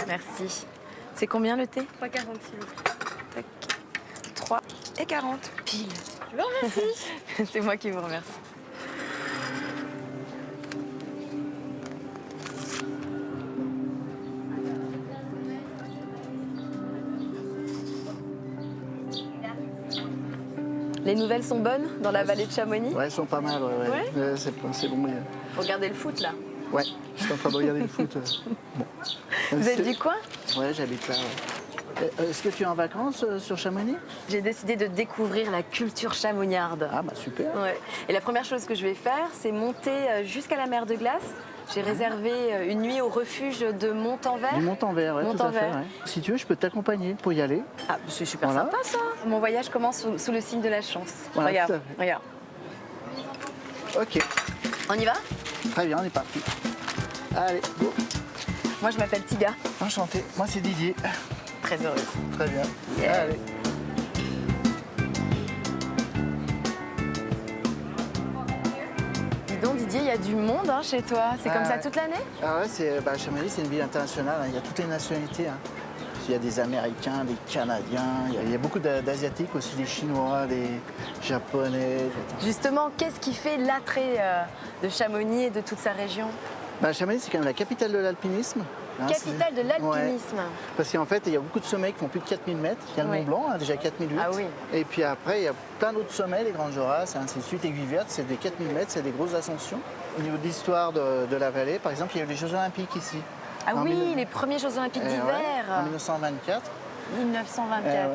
Merci. C'est combien le thé? 3,40 s'il vous plaît. Tac. 3,40 pile. Je vous remercie. C'est moi qui vous remercie. Les nouvelles sont bonnes dans la vallée de Chamonix? Ouais, elles sont pas mal, ouais. C'est bon. Faut regarder le foot là. Ouais, je suis en train de regarder le foot. Bon. Vous êtes du coin? Ouais, j'habite là. Ouais. Est-ce que tu es en vacances sur Chamonix? J'ai décidé de découvrir la culture chamonniarde. Ah bah super. Ouais. Et la première chose que je vais faire, c'est monter jusqu'à la mer de glace. J'ai réservé une nuit au refuge de Montanvert. Du Montanvert, ouais, tout à fait. Ouais. Si tu veux, je peux t'accompagner pour y aller. Ah, c'est super Voilà. sympa ça. Mon voyage commence sous le signe de la chance. Voilà, Regarde, tout à fait. regarde. Ok, On y va? très bien, on est parti. Allez, go. Moi, je m'appelle Tiga. Enchanté, moi c'est Didier. Très heureuse. Très bien. Yes. Allez. Dis donc, Didier, il y a du monde chez toi. C'est comme ça ouais. toute l'année? Ah ouais, Chamonix, c'est une ville internationale. Il y a toutes les nationalités. Il y a des Américains, des Canadiens, il y a beaucoup d'Asiatiques aussi, des Chinois, des Japonais. Justement, qu'est-ce qui fait l'attrait de Chamonix et de toute sa région? Chamonix, c'est quand même la capitale de l'alpinisme. Capitale de l'alpinisme. Ouais. Parce qu'en fait, il y a beaucoup de sommets qui font plus de 4000 mètres. Il y a le Oui. Mont Blanc, déjà 4008. Ah oui. Et puis après, il y a plein d'autres sommets, les Grandes Jorasses, ainsi de suite. Aiguille Verte, c'est des 4000 mètres, c'est des grosses ascensions. Au niveau de l'histoire de la vallée, par exemple, il y a eu les Jeux Olympiques ici. Ah En oui, 1900 les premiers Jeux Olympiques d'hiver. En 1924. 1924.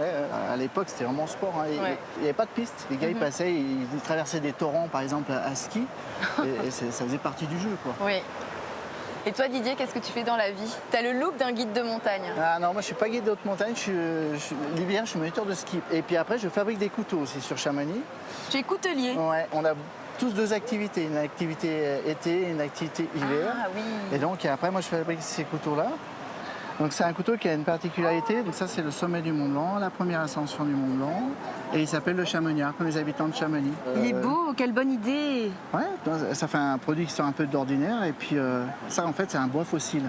À l'époque, c'était vraiment sport. Hein. Il Ouais. n'y avait pas de piste. Les gars, ils passaient, ils traversaient des torrents, par exemple, à ski. et ça faisait partie du jeu, quoi. Oui. Et toi, Didier, qu'est-ce que tu fais dans la vie? T'as le look d'un guide de montagne. Ah non, moi je suis pas guide de haute montagne, l'hiver je suis moniteur de ski. Et puis après je fabrique des couteaux aussi sur Chamonix. Tu es coutelier. Ouais, on a tous deux activités, une activité été et une activité hiver. Ah oui. Et donc après moi je fabrique ces couteaux-là. Donc c'est un couteau qui a une particularité, donc ça c'est le sommet du Mont Blanc, la première ascension du Mont Blanc. Et il s'appelle le Chamoniard, comme les habitants de Chamonix. Il est beau, quelle bonne idée. Ouais, ça fait un produit qui sort un peu d'ordinaire. Et puis ça en fait c'est un bois fossile.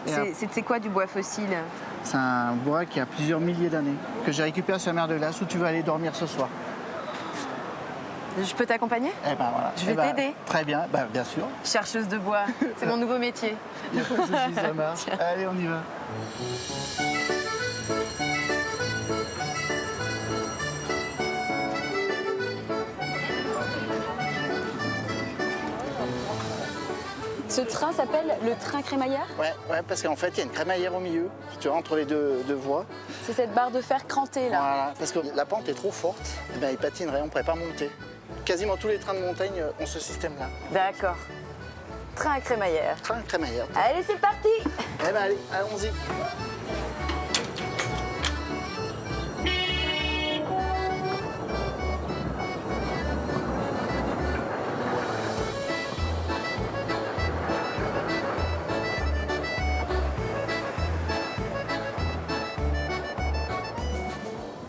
C'est quoi du bois fossile? C'est un bois qui a plusieurs milliers d'années, que j'ai récupéré sur la mer de glace où tu vas aller dormir ce soir. Je peux t'accompagner? Eh ben voilà. Je vais t'aider. Très bien, bien sûr. Chercheuse de bois, c'est mon nouveau métier. Il n'y a pas de souci, ça marche. Allez, on y va. Ce train s'appelle le train crémaillère? Ouais, parce qu'en fait, il y a une crémaillère au milieu, tu vois, entre les deux voies. C'est cette barre de fer crantée là. Voilà, parce que la pente est trop forte, eh ben, il patinerait, on ne pourrait pas monter. Quasiment tous les trains de montagne ont ce système-là. D'accord. Train à crémaillère. Train crémaillère. Allez, c'est parti! Eh ben allez, allons-y.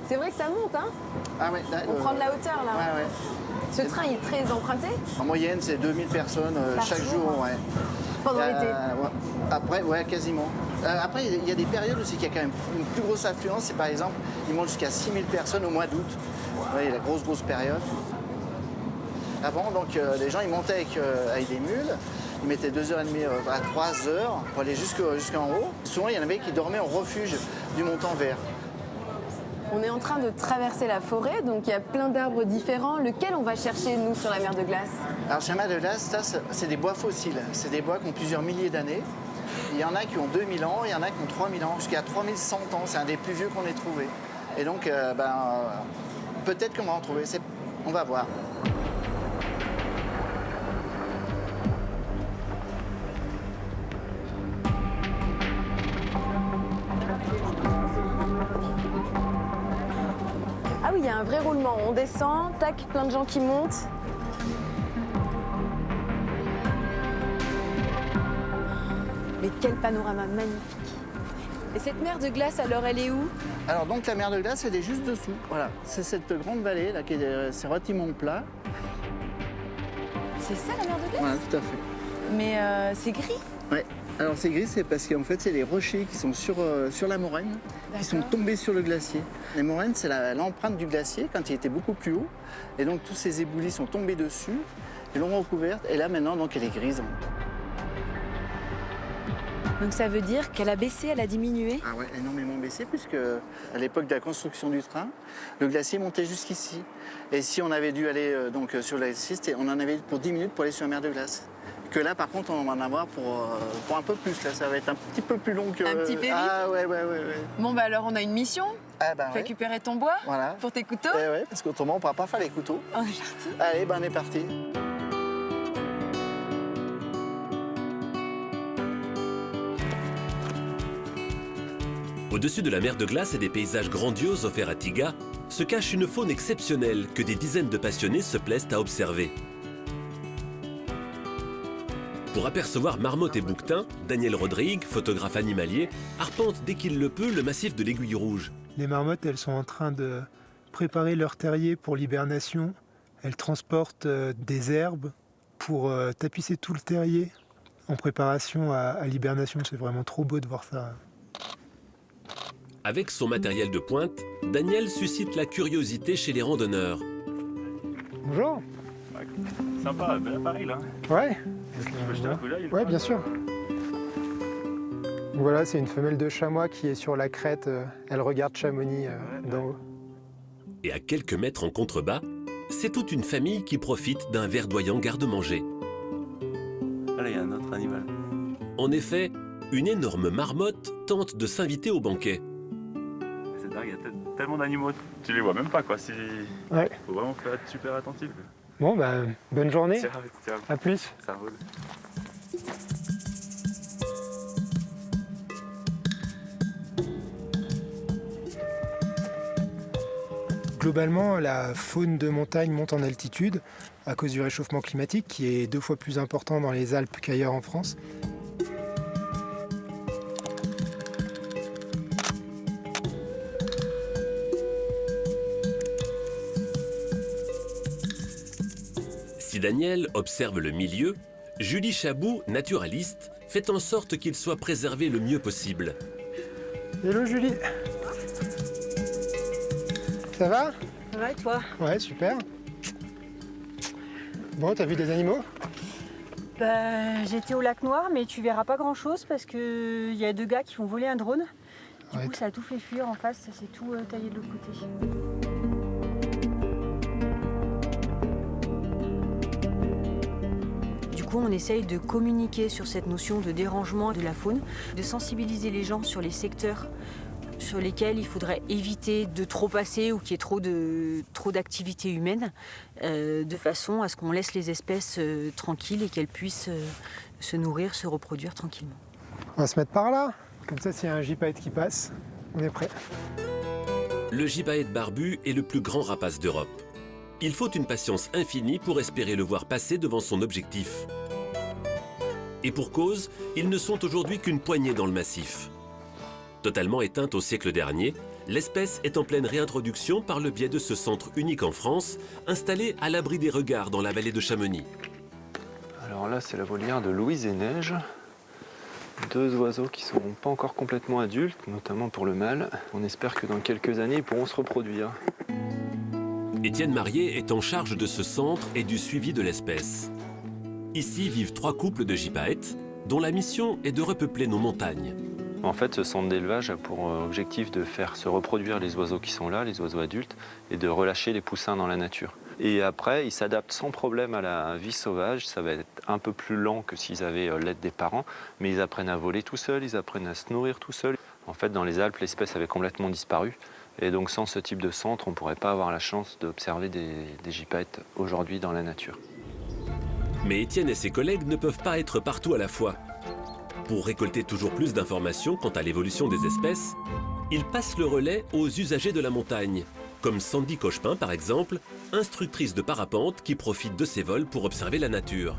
C'est vrai que ça monte, hein? Ah ouais, là, On prend de la hauteur là. Ouais. Ce train il est très emprunté? En moyenne, c'est 2000 personnes Par chaque jour, jour. Ouais. Pendant l'été. Ouais. Après, ouais, quasiment. Après, il y a des périodes aussi qui a quand même une plus grosse affluence. C'est par exemple, ils montent jusqu'à 6000 personnes au mois d'août. Ouais, la grosse période. Avant, donc, les gens ils montaient avec des mules. Ils mettaient 2h30 à 3h pour aller jusqu'en haut. Souvent, il y en avait qui dormaient au refuge du Montanvert. On est en train de traverser la forêt, donc il y a plein d'arbres différents. Lequel on va chercher, nous, sur la mer de glace? Alors, sur la mer de glace, ça, c'est des bois fossiles. C'est des bois qui ont plusieurs milliers d'années. Il y en a qui ont 2000 ans, il y en a qui ont 3000 ans, jusqu'à 3100 ans. C'est un des plus vieux qu'on ait trouvé. Et donc, peut-être qu'on va en trouver. On va voir. Ah oui, il y a un vrai roulement. On descend, tac, plein de gens qui montent. Mais quel panorama magnifique. Et cette mer de glace, alors, elle est où? Alors donc la mer de glace, elle est juste dessous. Voilà, c'est cette grande vallée là c'est relativement plat. C'est ça la mer de glace? Voilà, tout à fait. Mais c'est gris. Ouais. Alors c'est gris, c'est parce qu'en fait c'est les rochers qui sont sur la moraine, qui sont tombés sur le glacier. Les moraines, c'est l'empreinte du glacier quand il était beaucoup plus haut. Et donc tous ces éboulis sont tombés dessus et l'ont recouverte. Et là maintenant, donc, elle est grise. Donc ça veut dire qu'elle a baissé, elle a diminué? Ah ouais, énormément baissé, puisque à l'époque de la construction du train, le glacier montait jusqu'ici. Et si on avait dû aller donc, sur le glacier, on en avait pour 10 minutes pour aller sur la mer de glace. Que là, par contre, on va en avoir pour un peu plus. Là, ça va être un petit peu plus long que... Un petit périple. Ah ouais. Bon, bah alors on a une mission. Ah bah ouais. Récupérer ton bois Voilà. pour tes couteaux. Ouais, parce qu'autrement, on ne pourra pas faire les couteaux. On est parti. Allez, ben on est parti. Au-dessus de la mer de glace et des paysages grandioses offerts à Tiga, se cache une faune exceptionnelle que des dizaines de passionnés se plaisent à observer. Pour apercevoir marmottes et bouquetins, Daniel Rodrigue, photographe animalier, arpente dès qu'il le peut le massif de l'Aiguille Rouge. Les marmottes, elles sont en train de préparer leur terrier pour l'hibernation. Elles transportent des herbes pour tapisser tout le terrier en préparation à l'hibernation. C'est vraiment trop beau de voir ça. Avec son matériel de pointe, Daniel suscite la curiosité chez les randonneurs. Bonjour. Sympa, bel appareil là. Ouais. Je peux jeter un coup d'œil? Ouais, bien sûr. Voilà, c'est une femelle de chamois qui est sur la crête. Elle regarde Chamonix d'en haut. Et à quelques mètres en contrebas, c'est toute une famille qui profite d'un verdoyant garde-manger. Ah là, il y a un autre animal. En effet, une énorme marmotte tente de s'inviter au banquet. C'est dingue, il y a tellement d'animaux, tu les vois même pas quoi. Ouais. Faut vraiment faire être super attentif. Bon, bah, bonne journée. Tiens, À plus. ça roule. Globalement, la faune de montagne monte en altitude à cause du réchauffement climatique qui est 2 fois plus important dans les Alpes qu'ailleurs en France. Si Daniel observe le milieu, Julie Chabou, naturaliste, fait en sorte qu'il soit préservé le mieux possible. Hello Julie. Ça va? Ça va et toi? Ouais, super. Bon, t'as vu des animaux? Bah, j'étais au lac Noir, mais tu verras pas grand chose parce qu'il y a 2 gars qui vont voler un drone. Du Ouais. coup, ça a tout fait fuir en face, ça s'est tout taillé de l'autre côté. Du coup, on essaye de communiquer sur cette notion de dérangement de la faune, de sensibiliser les gens sur les secteurs sur lesquels il faudrait éviter de trop passer ou qu'il y ait trop d'activités humaines, de façon à ce qu'on laisse les espèces tranquilles et qu'elles puissent se nourrir, se reproduire tranquillement. On va se mettre par là. Comme ça, s'il y a un gypaète qui passe, on est prêt. Le gypaète barbu est le plus grand rapace d'Europe. Il faut une patience infinie pour espérer le voir passer devant son objectif. Et pour cause, ils ne sont aujourd'hui qu'une poignée dans le massif. Totalement éteinte au siècle dernier, l'espèce est en pleine réintroduction par le biais de ce centre unique en France, installé à l'abri des regards dans la vallée de Chamonix. Alors là, c'est la volière de Louise et Neige. 2 oiseaux qui ne sont pas encore complètement adultes, notamment pour le mâle. On espère que dans quelques années, ils pourront se reproduire. Étienne Marié est en charge de ce centre et du suivi de l'espèce. Ici vivent 3 couples de gypaètes, dont la mission est de repeupler nos montagnes. En fait, ce centre d'élevage a pour objectif de faire se reproduire les oiseaux qui sont là, les oiseaux adultes, et de relâcher les poussins dans la nature. Et après, ils s'adaptent sans problème à la vie sauvage. Ça va être un peu plus lent que s'ils avaient l'aide des parents, mais ils apprennent à voler tout seuls, ils apprennent à se nourrir tout seuls. En fait, dans les Alpes, l'espèce avait complètement disparu. Et donc, sans ce type de centre, on ne pourrait pas avoir la chance d'observer des gypaètes aujourd'hui dans la nature. Mais Étienne et ses collègues ne peuvent pas être partout à la fois. Pour récolter toujours plus d'informations quant à l'évolution des espèces, ils passent le relais aux usagers de la montagne, comme Sandy Cochepin par exemple, instructrice de parapente qui profite de ses vols pour observer la nature.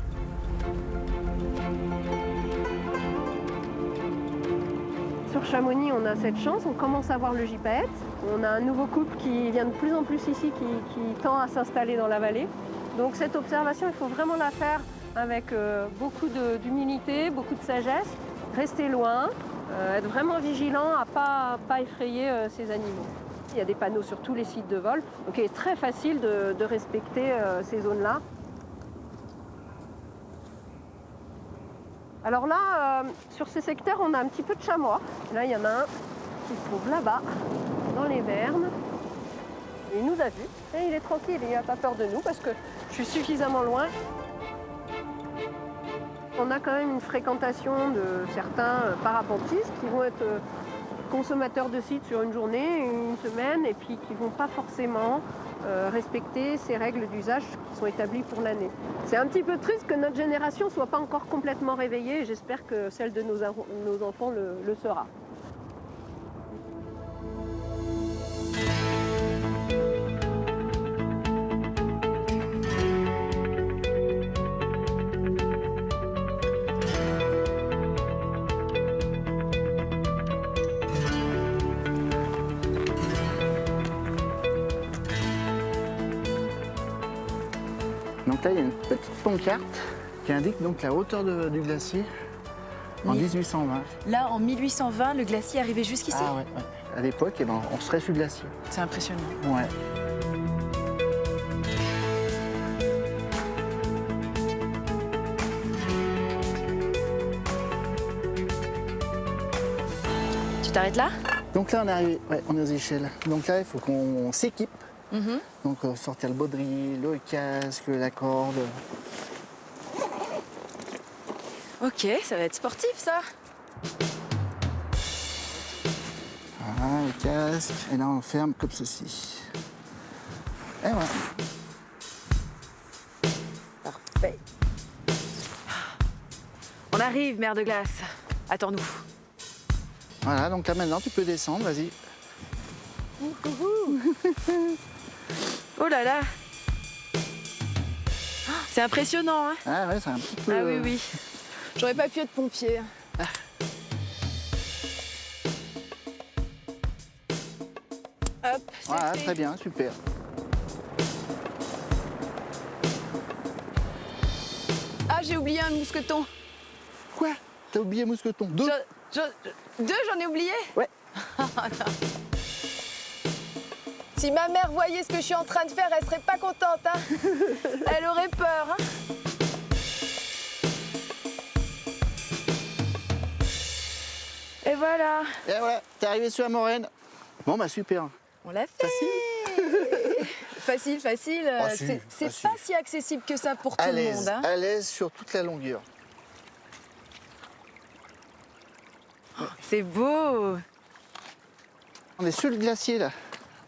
Sur Chamonix, on a cette chance, on commence à voir le gypaète. On a un nouveau couple qui vient de plus en plus ici, qui tend à s'installer dans la vallée. Donc cette observation, il faut vraiment la faire avec beaucoup d'humilité, beaucoup de sagesse. rester loin, être vraiment vigilant à pas effrayer ces animaux. Il y a des panneaux sur tous les sites de vol, donc il est très facile de respecter ces zones-là. Alors là, sur ces secteurs, on a un petit peu de chamois. Là, il y en a un qui se trouve là-bas, dans les vernes. Il nous a vus et il est tranquille, il n'a pas peur de nous parce que je suis suffisamment loin. On a quand même une fréquentation de certains parapentistes qui vont être consommateurs de sites sur une journée, une semaine, et puis qui ne vont pas forcément respecter ces règles d'usage qui sont établies pour l'année. C'est un petit peu triste que notre génération ne soit pas encore complètement réveillée, et j'espère que celle de nos enfants le sera. Donc là, il y a une petite pancarte qui indique donc la hauteur du glacier en 1820. Là, en 1820, le glacier arrivait jusqu'ici. Ah ouais, ouais. À l'époque, eh ben, on serait sous le glacier. C'est impressionnant. Ouais. Tu t'arrêtes là? Donc là, on est arrivé, ouais, on est aux échelles. Donc là, il faut qu'on s'équipe. Donc sortir le baudrier, le casque, la corde. Ok, ça va être sportif ça. Voilà, le casque. Et là, on ferme comme ceci. Et voilà. Parfait. On arrive, mer de glace. Attends-nous. Voilà, donc là maintenant, tu peux descendre, vas-y. Oh là là. C'est impressionnant, hein? Ah ouais, c'est un petit peu... Ah oui, oui. J'aurais pas pu être pompier. Hop, c'est Voilà, fait. très bien, super. Ah, j'ai oublié un mousqueton. Quoi? T'as oublié mousqueton? Deux? Deux, j'en ai oublié? Ouais. Oh non. Si ma mère voyait ce que je suis en train de faire, elle serait pas contente, hein. Elle aurait peur, hein. Et voilà. Et voilà, t'es arrivé sur la moraine. Bon bah super. On l'a fait. Facile? Facile. Ah, si, C'est facile. pas si accessible que ça pour tout À le l'aise, monde, hein. à l'aise sur toute la longueur. C'est beau. On est sur le glacier là.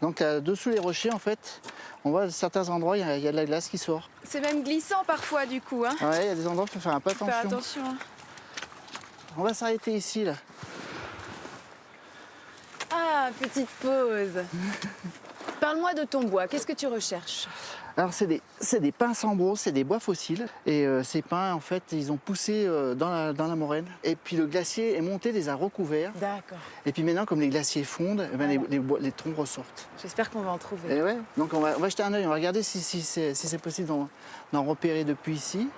Donc là, dessous les rochers en fait, on voit à certains endroits, il y a de la glace qui sort. C'est même glissant parfois du coup, hein. Ouais, il y a des endroits où il faut faire un peu Faut faire attention. attention, hein. On va s'arrêter ici là. Ah, petite pause. Parle-moi de ton bois, qu'est-ce que tu recherches? Alors c'est des pins sambraux, c'est des bois fossiles. Et ces pins en fait, ils ont poussé dans la moraine. Et puis le glacier est monté, les a recouverts. D'accord. Et puis maintenant, comme les glaciers fondent, eh ben, les troncs ressortent. J'espère qu'on va en trouver. Et ouais, donc on va jeter un œil, on va regarder si c'est possible d'en repérer depuis ici.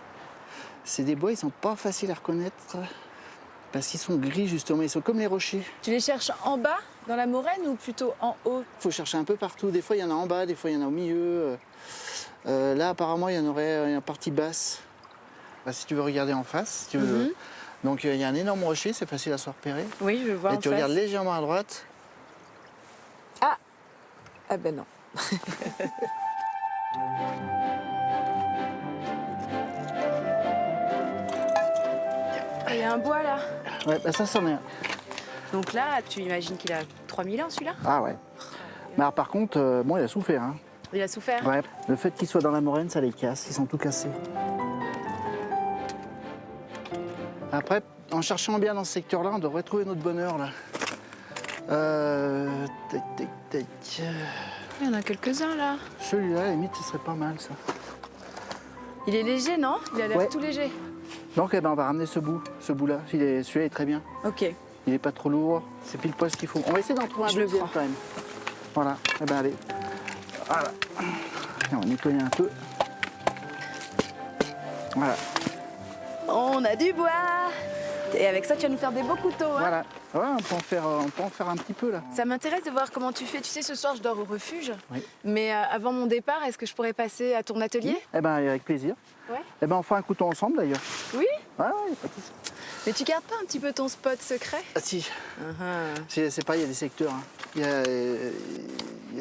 C'est des bois, ils sont pas faciles à reconnaître parce qu'ils sont gris justement, ils sont comme les rochers. Tu les cherches en bas, dans la moraine, ou plutôt en haut? Il faut chercher un peu partout. Des fois, il y en a en bas, des fois, il y en a au milieu. Là, apparemment, il y en aurait une partie basse. Bah, si tu veux regarder en face, si tu veux. Donc, il y a un énorme rocher, c'est facile à se repérer. Oui, je vois Et en tu face. regardes légèrement à droite. Ah ben non. Il y a un bois là. Ouais, bah, ça, c'en est un. Donc là, tu imagines qu'il a 3000 ans celui-là? Ah ouais. Mais alors, par contre, bon, il a souffert. Hein. Il a souffert? Ouais. Le fait qu'il soit dans la moraine, ça les casse. Ils sont tout cassés. Après, en cherchant bien dans ce secteur-là, on devrait trouver notre bonheur là. Tac, tac, tac. Il y en a quelques-uns là. Celui-là, à la limite, ce serait pas mal ça. Il est léger, non? Il a l'air Ouais. tout léger. Donc, eh ben, on va ramener ce bout-là. Celui-là est très bien. Ok. Il est pas trop lourd. C'est pile poil ce qu'il faut. On va essayer d'en trouver un Je le deuxième prends. quand même. Voilà. Eh ben, allez. Voilà. Et on va nettoyer un peu. Voilà. On a du bois. Et avec ça, tu vas nous faire des beaux couteaux. Hein. Voilà. Ouais, on peut en faire un petit peu là. Ça m'intéresse de voir comment tu fais. Tu sais, ce soir, je dors au refuge. Oui. Mais avant mon départ, est-ce que je pourrais passer à ton atelier? Eh ben avec plaisir. Ouais. Eh ben on fera un couteau ensemble d'ailleurs. Oui. Ouais, pas de souci. Mais tu gardes pas un petit peu ton spot secret? Ah si. C'est pas, il y a des secteurs. Hein. Il y a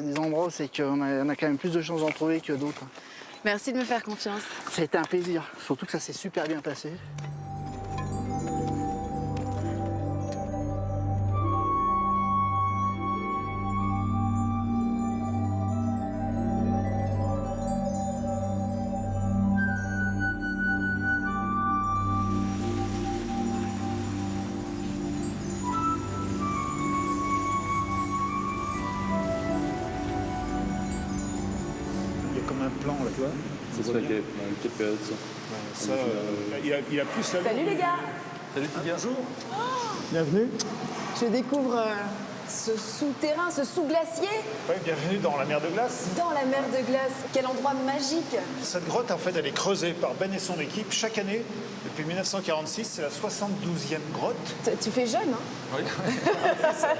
des endroits où c'est qu'on a quand même plus de chances d'en trouver que d'autres. Merci de me faire confiance. Ça a été un plaisir. Surtout que ça s'est super bien passé. Un plan là, tu vois. C'est ça, quelle période ça? Il a plus la. Salut les gars. Salut Tiga. Bonjour. Bienvenue. Je découvre ce souterrain, ce sous-glacier Ouais, bienvenue dans la mer de glace. dans la mer de glace. Quel endroit magique. Cette grotte, en fait, elle est creusée par Ben et son équipe chaque année. Depuis 1946, c'est la 72e grotte. Tu fais jeune, hein? Oui.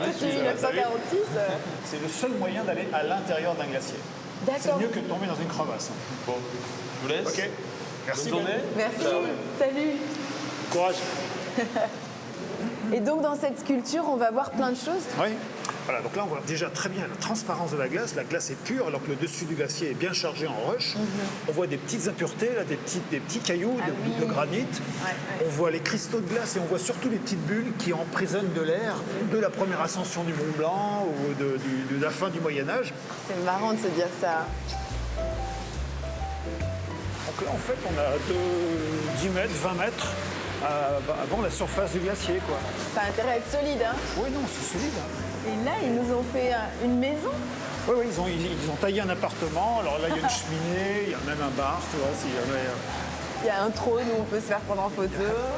Depuis 1946. C'est le seul moyen d'aller à l'intérieur d'un glacier. C'est D'accord. mieux que de tomber dans une crevasse. Bon, je vous laisse. Ok. Merci. Bonne journée. Merci. Ciao. Salut. Courage. Et donc dans cette sculpture, on va voir plein de choses. Oui. Voilà, donc là on voit déjà très bien la transparence de la glace. La glace est pure alors que le dessus du glacier est bien chargé en roche. On voit des petites impuretés, là, des petits cailloux de granit. On voit les cristaux de glace et on voit surtout les petites bulles qui emprisonnent de l'air de la première ascension du Mont Blanc ou de la fin du Moyen-Âge. C'est marrant de se dire ça. Donc là en fait on a 10 mètres, 20 mètres avant la surface du glacier, quoi. Ça a intérêt à être solide, hein? Oui, non, c'est solide. Et là, ils nous ont fait une maison. Oui, oui, ils ont taillé un appartement. Alors là, il y a une cheminée, il y a même un bar, tu vois, s'il y avait... Il y a un trône où on peut se faire prendre en photo.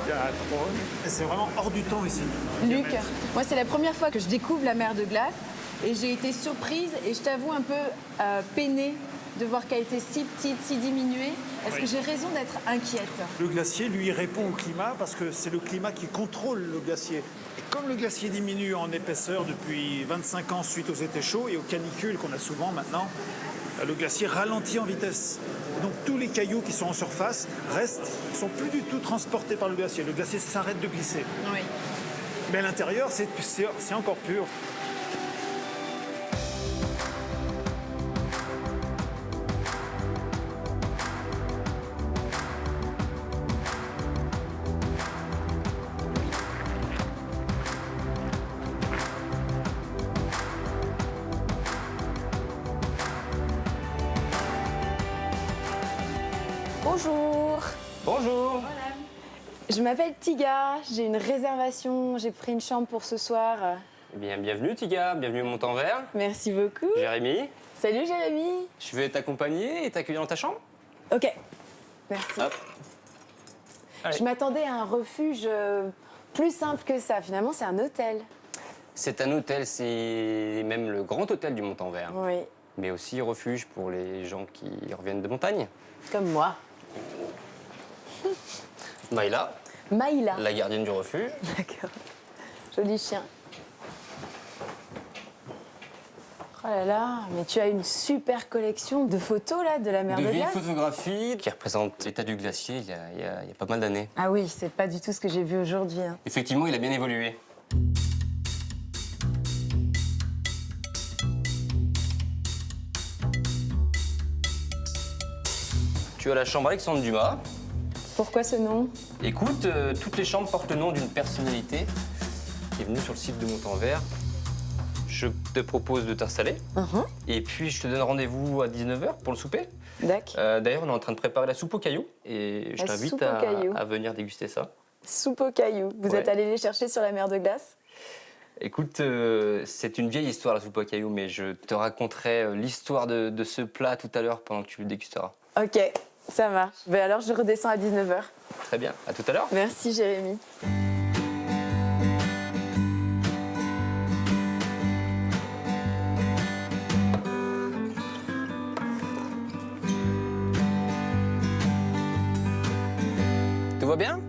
Il y a un trône. Et c'est vraiment hors du temps ici. Luc, moi, c'est la première fois que je découvre la mer de glace. Et j'ai été surprise et je t'avoue un peu peinée de voir qu'elle était si petite, si diminuée. Est-ce que j'ai raison d'être inquiète? Le glacier, lui, répond au climat parce que c'est le climat qui contrôle le glacier. Et comme le glacier diminue en épaisseur depuis 25 ans suite aux étés chauds et aux canicules qu'on a souvent maintenant, le glacier ralentit en vitesse. Donc tous les cailloux qui sont en surface restent, ne sont plus du tout transportés par le glacier. Le glacier s'arrête de glisser. Oui. Mais à l'intérieur, c'est encore pur. Bonjour. Bonjour. Je m'appelle Tiga, j'ai une réservation, j'ai pris une chambre pour ce soir. Eh bien, bienvenue Tiga, bienvenue au Montenvers. Merci beaucoup. Jérémy, Salut Jérémy. je vais t'accompagner et t'accueillir dans ta chambre. Ok, merci. Hop. Allez. Je m'attendais à un refuge plus simple que ça. Finalement, c'est un hôtel. C'est un hôtel, c'est même le grand hôtel du Montenvers. Oui, Mais aussi refuge pour les gens qui reviennent de montagne. comme moi. Maïla, Maïla. la gardienne du refuge. D'accord. Joli chien. Oh là là, mais tu as une super collection de photos là de la mer De de vieilles glace. photographies qui représentent l'état du glacier il y a pas mal d'années. Ah oui, c'est pas du tout ce que j'ai vu aujourd'hui. Hein. Effectivement, il a bien évolué. Tu as la chambre Alexandre Dumas. Pourquoi ce nom? Écoute, toutes les chambres portent le nom d'une personnalité qui est venue sur le site de Montenvers. Je te propose de t'installer. Et puis, je te donne rendez-vous à 19h pour le souper. D'accord. D'ailleurs, on est en train de préparer la soupe aux cailloux. Et je La t'invite soupe aux cailloux. à venir déguster ça. Soupe aux cailloux. Vous Ouais. êtes allé les chercher sur la mer de glace? Écoute, c'est une vieille histoire, la soupe aux cailloux, mais je te raconterai l'histoire de ce plat tout à l'heure pendant que tu le dégusteras. Ok, ça marche. Ben alors, je redescends à 19h. Très bien, à tout à l'heure. Merci Jérémy. Tout va bien?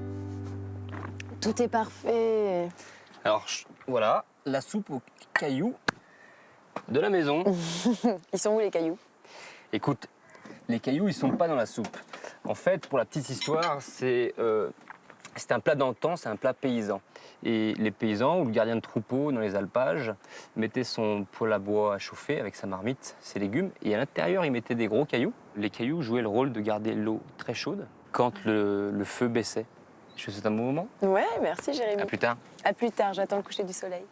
Tout est parfait. Alors voilà, la soupe aux cailloux de la maison. Ils sont où les cailloux? Écoute, les cailloux, ils sont pas dans la soupe. En fait, pour la petite histoire, c'est un plat d'antan, c'est un plat paysan. Et les paysans ou le gardien de troupeau dans les alpages mettait son poêle à bois à chauffer avec sa marmite, ses légumes, et à l'intérieur, il mettait des gros cailloux. Les cailloux jouaient le rôle de garder l'eau très chaude quand le feu baissait. Je te souhaite un bon moment. Ouais, merci Jérémy. À plus tard. À plus tard, j'attends le coucher du soleil.